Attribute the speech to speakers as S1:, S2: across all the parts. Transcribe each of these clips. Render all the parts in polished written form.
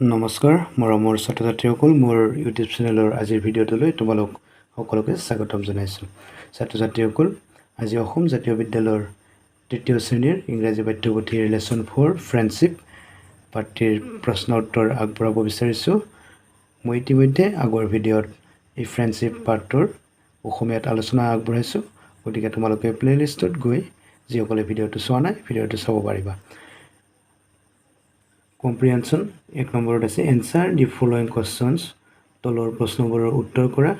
S1: নমস্কাৰ মৰমৰ ছাত্ৰ ছাত্ৰীসকল মোৰ ইউটিউব চেনেলৰ আজিৰ ভিডিঅ'টোলৈ তোমালোক সকলোকে স্বাগতম জনাইছোঁ ছাত্ৰ ছাত্ৰীসকল আজি অসম জাতীয় বিদ্যালয়ৰ তৃতীয় শ্ৰেণীৰ ইংৰাজী পাঠ্যপুথিৰ লেচন 4 ফ্ৰেণ্ডশ্বিপ পাঠ্যৰ প্ৰশ্ন উত্তৰ আগবঢ়াব বিচাৰিছোঁ মই ইতিমধ্যে আগৰ ভিডিঅ'ত এই ফ্ৰেণ্ডশ্বিপ পাঠটোৰ অসমীয়াত আলোচনা আগবঢ়াইছোঁ গতিকে তোমালোকে প্লেলিষ্টত গৈ যিসকলে ভিডিঅ'টো চোৱা নাই ভিডিঅ'টো চাব পাৰিবা কম্প্ৰিহেনশ্যন এক নম্বৰত আছে এনসাৰ দি ফলোইং কোৱেশ্চনছ তলৰ প্ৰশ্নবোৰৰ উত্তৰ কৰা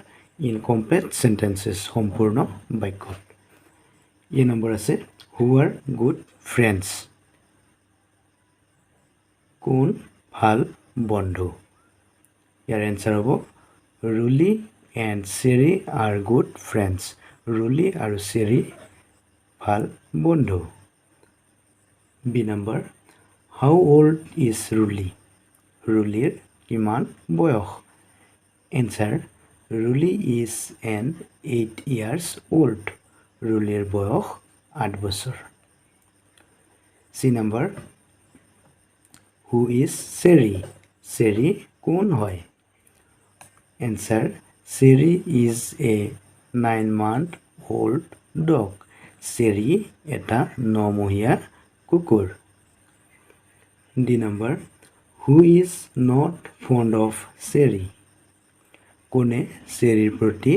S1: ইন কমপ্লিট সেন্টেন্সেছ সম্পূৰ্ণ বাক্যত এই নম্বৰ আছে হু আৰ গুড ফ্ৰেণ্ডছ কোন ভাল বন্ধু ইয়াৰ এনসাৰ হ'ব Ruli and Seri are good friends Ruli আৰু চেৰি ভাল বন্ধু B number How old is Ruli? Rulir kiman boyoh? Answer: Ruli is an 8 years old. Rulir boyoh 8 বছর. C number. Who is Seri? Seri কোন হয়? Answer: Seri is a 9-month-old dog. Seri এটা 9-মহীয়া কুকুৰ. D number. Who is not fond of Seri? কোনে চেৰিৰ প্ৰতি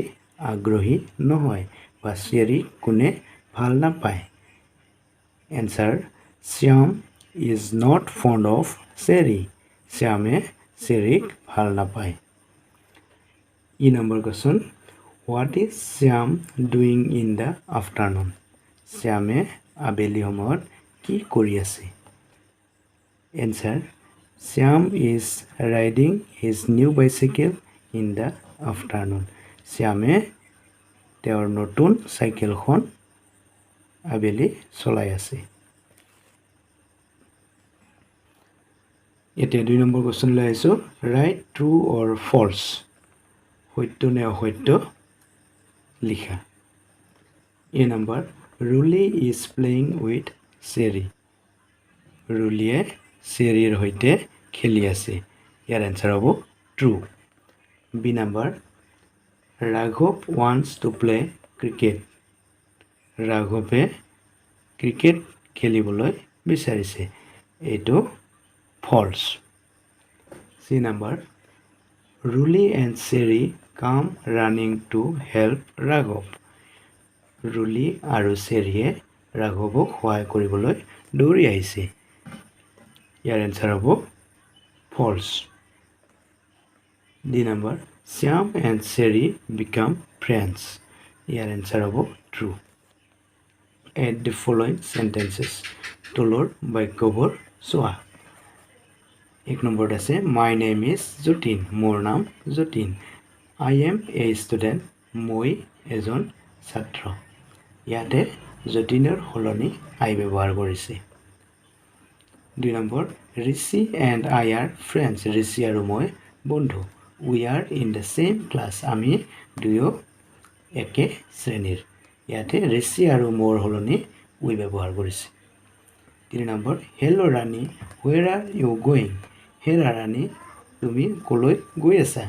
S1: আগ্ৰহী নহয় বা চেৰি কোনে ভাল নাপায় answer Shyam is not fond of Seri শ্যামে চেৰিক ভাল নাপায় ই number question what is Shyam doing in the afternoon শ্যামে আবেলি সময়ত কি কৰি আছে Answer: Shyam is riding his new bicycle in the afternoon. Shyame তেওঁৰ নতুন চাইকেলখন আবেলি চলাই আছে। এতিয়া 2 নম্বৰ কোৱেশ্চন লৈ আহিছো ৰাইট ট্ৰু অৰ ফলছ সত্য নে অসত্য লিখা A number Ruli is playing with Seri ৰুলিয়ে চেৰিৰ হৈতে খেলি আছে ইয়াৰ এনসাৰ হ'ব ট্ৰু বি নম্বৰ ৰাঘৱ wants to play cricket ৰাঘৱে ক্ৰিকেট খেলিবলৈ বিচাৰিছে এইটো false C number Ruli and Seri come running to help ৰাঘৱ ৰুলি আৰু চেৰিয়ে ৰাঘৱক সহায় কৰিবলৈ দৌৰি আহিছে ইয়াৰ এনসাৰ হ'ব false D number Shyam and Seri become friends year answer হ'ব true add the following sentences তলৰ বাক্যবোৰ চোৱা এক নম্বৰত আছে my name is Jotin মোৰ নাম Jotin I am a student মই এজন ছাত্ৰ ইয়াতে Jotinৰ সলনি I ব্যৱহাৰ কৰিছে 2 number Rishi and I are friends Rishi আৰু মই বন্ধু we are in the same class আমি দুয়ো একে শ্ৰেণীৰ ইয়াতে Rishi আৰু মোৰ হলনি we ব্যৱহাৰ কৰিছে 3 number hello Rani where are you going হেৰা ৰাণী তুমি কলৈ গৈ আছা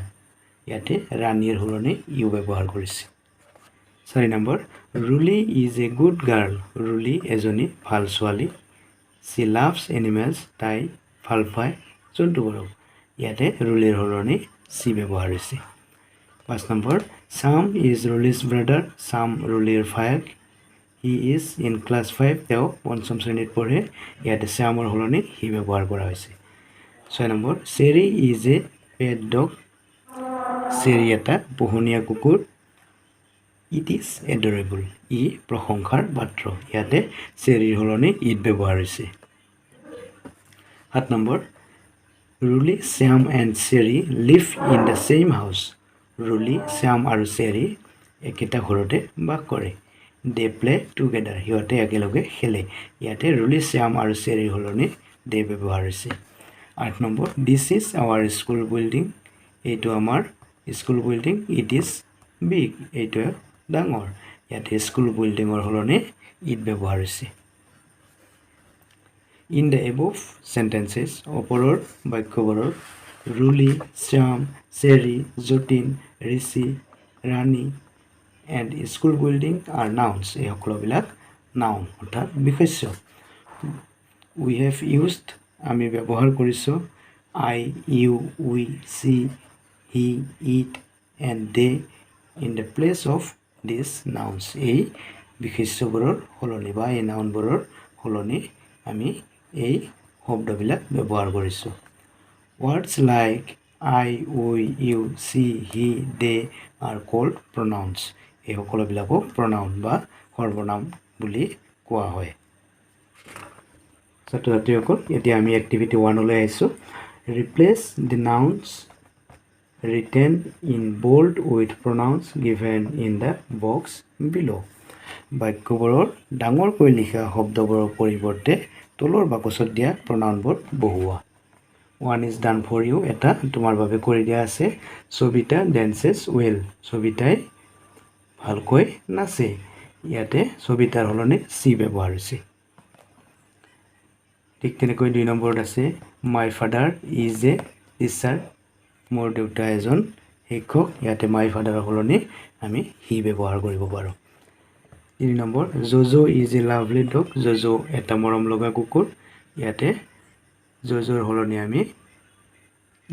S1: ইয়াতে ৰাণীৰ হলনি you ব্যৱহাৰ কৰিছে 4 number Ruli is a good girl Ruli এজনী ভাল ছোৱালী She loves animals তাই ভাল পায় জন্তুবোৰক ইয়াতে ৰুলিৰ হলনি সি ব্যৱহাৰ হৈছে 5 number Sam is Ruli's brother Sam ৰুলিৰ ভায়েক he is in class 5 তেওঁ পঞ্চম শ্ৰেণীত পঢ়ে ইয়াতে Samৰ হলনি হি ব্যৱহাৰ কৰা হৈছে 6 number Seri is a pet dog Seri এটা পোহনীয়া কুকুৰ It is adorable ই প্ৰশংসাৰ পাত্ৰ ইয়াতে Seriৰ হলনি it ব্যৱহাৰ হৈছে 7 number Ruli, Shyam and Seri live in the same house. Ruli, Shyam আৰু Seri একেটা ঘৰতে বাস কৰে। They play together. সিহঁতে একেলগে খেলে। ইয়াতে Ruli, Shyam আৰু Seri হলনি they ব্যৱহাৰ হৈছে। 8 number This is our school building. এইটো আমাৰ school building it is big. এইটো ডাঙৰ। ইয়াতে স্কুল বিল্ডিঙৰ হলনি it ব্যৱহাৰ হৈছে। In the above sentences, ওপৰৰ বাক্যবোৰৰ Ruli, Shyam, Seri, Jotin, Rishi, Rani, and school building are nouns. এই সকলোবিলাক noun অৰ্থাৎ বিশেষ্য। We have used আমি ব্যৱহাৰ কৰিছোঁ I, you, we, she, he, it, and they in the place of these nouns. এই বিশেষ্যবোৰৰ সলনি বা এই নাউনবোৰৰ সলনি আমি এই শব্দবিলাক ব্যৱহাৰ কৰিছোঁ। Words like I, we, you, she, he, they are called pronouns. এই সকলোবিলাকক pronoun বা সৰ্বনাম বুলি কোৱা হয়। ছাত্ৰ ছাত্ৰীসকল এতিয়া আমি এক্টিভিটি 1 লৈ আহিছোঁ। Replace the nouns written in bold with pronouns given in the box below. বাক্যবোৰৰ ডাঙৰকৈ লিখা শব্দবোৰৰ পৰিৱৰ্তে তলৰ বাকচত দিয়া pronounবোৰ বহুৱা। One is done for you. এটা তোমাৰ বাবে কৰি দিয়া আছে। Sobita dances well. Sobitaই ভালকৈ নাচে। ইয়াতে Sobitar হলনি সি ব্যৱহাৰ হৈছে। ঠিক তেনেকৈ 2 নম্বৰত আছে My father is a teacher. মোৰ দেউতা এজন শিক্ষক। ইয়াতে my father হলনি আমি হি ব্যৱহাৰ কৰিব পাৰোঁ। 3 number Jojo is a lovely dog. Jojo এটা মৰম লগা কুকুৰ। ইয়াতে Jojoৰ হলনি আমি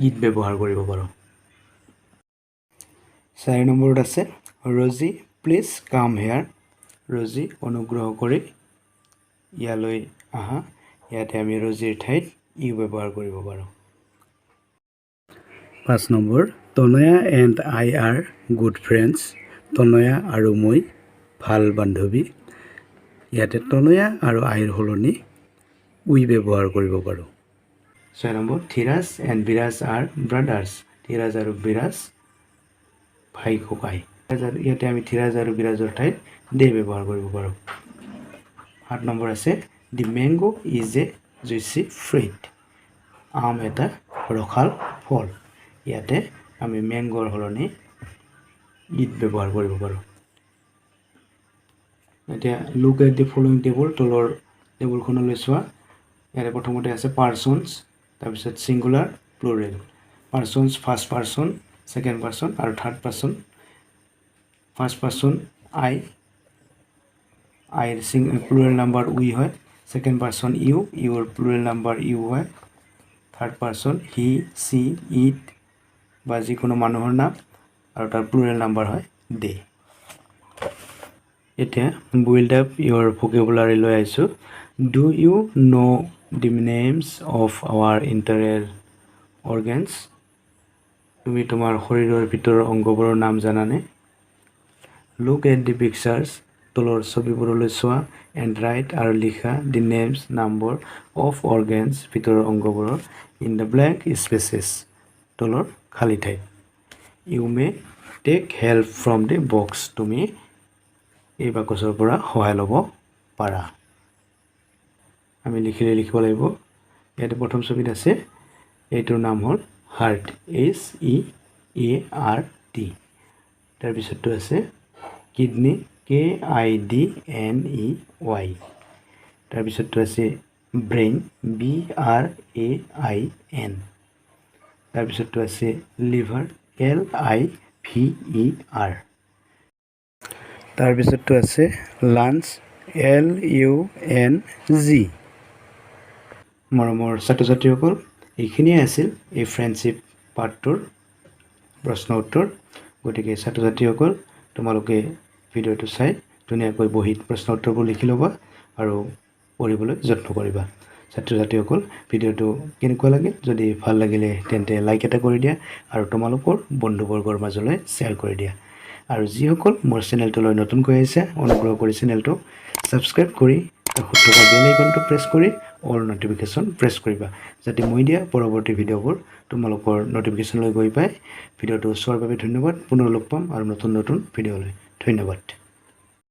S1: it ব্যৱহাৰ কৰিব পাৰোঁ। 4 নম্বৰত আছে Rosie please come here. Rosie অনুগ্ৰহ কৰি ইয়ালৈ আহা। ইয়াতে আমি Rosieৰ ঠাইত ইউ ব্যৱহাৰ কৰিব পাৰোঁ। 5 number Tonaya and I are good friends. Tonaya আৰু মই ভাল বান্ধৱী। ইয়াতে Tonaya আৰু আইৰ হলনি উই ব্যৱহাৰ কৰিব পাৰোঁ। 6 number Dhiraj and Viraj are brothers. Dhiraj আৰু Viraj ভাই ককাই। ইয়াতে আমি Dhiraj আৰু Virajৰ ঠাইত they ব্যৱহাৰ কৰিব পাৰোঁ। 8 নম্বৰ আছে The mango is a juicy fruit. আম এটা ৰসাল ফল। ইয়াতে আমি mangoৰ হলনি it ব্যৱহাৰ কৰিব পাৰোঁ। এতিয়া look at the following table. তলৰ টেবুলখনলৈ চোৱা। ইয়াতে প্ৰথমতে আছে persons, তাৰপিছত singular, plural. Persons first person, second person আৰু third person. First person I plural number we হয়। Second person you, your plural number you হয়। Third person he, she, it বা যিকোনো মানুহৰ নাম আৰু তাৰ plural number হয় they. এতিয়া build up your vocabulary লৈ আহিছোঁ। Do you know the names of our internal organs? তুমি তোমাৰ শৰীৰৰ ভিতৰৰ অংগবোৰৰ নাম জানানে? Look at the pictures. তলৰ ছবিবোৰলৈ চোৱা and write আৰু লিখা the names number of organs ভিতৰৰ অংগবোৰৰ in the blank spaces. তলৰ খালী ঠাইত। You may take help from the box. তুমি এই বাকচৰ পৰা সহায় ল'ব পাৰা। আমি লিখিব লাগিব। ইয়াতে প্ৰথম ছবিত আছে এইটোৰ নাম হ'ল হাৰ্ট HEART। তাৰপিছতটো আছে কিডনি KIDNEY। তাৰপিছতটো আছে ব্ৰেইন BRAIN। তাৰপিছতটো আছে লিভাৰ LIVER। তাৰপিছতটো আছে লাঞ্চ LUNG। মৰমৰ ছাত্ৰ ছাত্ৰীসকল এইখিনিয়ে আছিল এই ফ্ৰেণ্ডশ্বিপ পাৰ্টটোৰ প্ৰশ্ন উত্তৰ। গতিকে ছাত্ৰ ছাত্ৰীসকল তোমালোকে ভিডিঅ'টো চাই ধুনীয়াকৈ বহীত প্ৰশ্ন উত্তৰবোৰ লিখি ল'বা আৰু পঢ়িবলৈ যত্ন কৰিবা। ছাত্ৰ ছাত্ৰীসকল ভিডিঅ'টো কেনেকুৱা লাগে যদি ভাল লাগিলে তেন্তে লাইক এটা কৰি দিয়া আৰু তোমালোকৰ বন্ধুবৰ্গৰ মাজলৈ শ্বেয়াৰ কৰি দিয়া। আৰু যিসকল মোৰ চেনেলটোলৈ নতুনকৈ আহিছে অনুগ্ৰহ কৰি চেনেলটো ছাবস্ক্ৰাইব কৰি কাষত থকা বেল আইকনটো প্ৰেছ কৰি অল নটিফিকেশ্যন প্ৰেছ কৰিবা যাতে মই দিয়া পৰৱৰ্তী ভিডিঅ'বোৰ তোমালোকৰ নটিফিকেশ্যনলৈ গৈ পায়। ভিডিঅ'টো চোৱাৰ বাবে ধন্যবাদ। পুনৰ লগ পাম আৰু নতুন ভিডিঅ'লৈ। ধন্যবাদ।